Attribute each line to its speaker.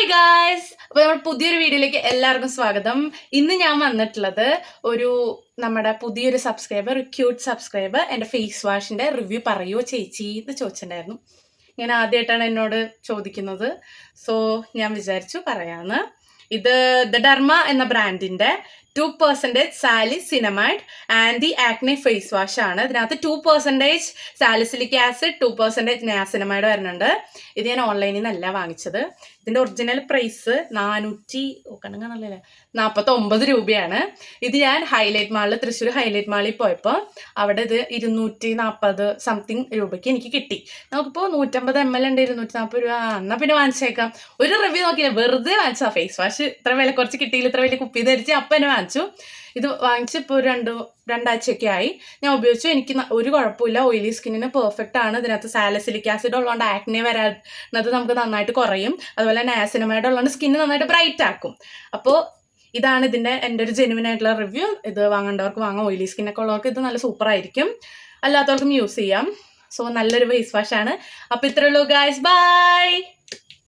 Speaker 1: Hi guys, അപ്പോൾ നമ്മുടെ പുതിയൊരു വീഡിയോയിലേക്ക് എല്ലാവർക്കും സ്വാഗതം. ഇന്ന് ഞാൻ വന്നിട്ടുള്ളത് നമ്മുടെ പുതിയൊരു സബ്സ്ക്രൈബർ, ക്യൂട്ട് സബ്സ്ക്രൈബർ എൻ്റെ ഫേസ് വാഷിൻ്റെ റിവ്യൂ പറയുമോ ചേച്ചി എന്ന് ചോദിച്ചിട്ടുണ്ടായിരുന്നു. ഞാൻ ആദ്യമായിട്ടാണ് എന്നോട് ചോദിക്കുന്നത്. സോ ഞാൻ വിചാരിച്ചു പറയാമെന്ന്. ഇത് ദ ഡർമ എന്ന ബ്രാൻഡിൻ്റെ 2% സാലിസിനമൈഡ് ആൻറ്റി ആക്നെ ഫേസ് വാഷ് ആണ്. ഇതിനകത്ത് 2% സാലിസിലിക് ആസിഡ്, 2% നയാസിനമൈഡ് വരുന്നുണ്ട്. ഇത് ഞാൻ ഓൺലൈനിൽ നിന്നല്ല വാങ്ങിച്ചത്. ഇതിൻ്റെ ഒറിജിനൽ പ്രൈസ് 449 രൂപയാണ്. ഇത് ഞാൻ ഹൈലൈറ്റ് മാളിൽ, തൃശ്ശൂർ ഹൈലൈറ്റ് മാളിൽ പോയപ്പോൾ അവിടെ ഇത് 240 സംതിങ് രൂപയ്ക്ക് എനിക്ക് കിട്ടി. നമുക്കിപ്പോൾ 150 ml ഉണ്ട്, 240 രൂപ. എന്നാൽ പിന്നെ വാങ്ങിച്ചേക്കാം. ഒരു റിവ്യൂ നോക്കിയില്ല, വെറുതെ വാങ്ങിച്ചാ ഫേസ് വാഷ്. ഇത്ര വില കുറച്ച് കിട്ടിയില്ല, ഇത്ര വലിയ കുപ്പി ധരിച്ച് അപ്പം തന്നെ വാങ്ങിച്ചു. ഇത് വാങ്ങിച്ചിപ്പോൾ രണ്ടാഴ്ചയൊക്കെ ആയി. ഞാൻ ഉപയോഗിച്ചു. എനിക്ക് ഒരു കുഴപ്പമില്ല. ഓയിലി സ്കിന്നിന് പെർഫെക്റ്റ് ആണ്. ഇതിനകത്ത് സാലിസിലിക് ആസിഡ് ഉള്ളതുകൊണ്ട് ആക്നെ വരാനത് നമുക്ക് നന്നായിട്ട് കുറയും. അതുപോലെ നയാസിനമൈഡ് ഉള്ളതുകൊണ്ട് സ്കിന്ന് നന്നായിട്ട് ബ്രൈറ്റ് ആക്കും. അപ്പോൾ ഇതാണ് എൻ്റെ ഒരു ജെനുവിൻ ആയിട്ടുള്ള റിവ്യൂ. ഇത് വാങ്ങേണ്ടവർക്ക് വാങ്ങാം. ഓയിലി സ്കിന്നൊക്കെ ഉള്ളവർക്ക് ഇത് നല്ല സൂപ്പറായിരിക്കും. അല്ലാത്തവർക്കും യൂസ് ചെയ്യാം. സോ നല്ലൊരു ഫേസ് വാഷാണ്. അപ്പോൾ ഇത്രയേ ഉള്ളൂ ഗായ്സ്, ബൈ.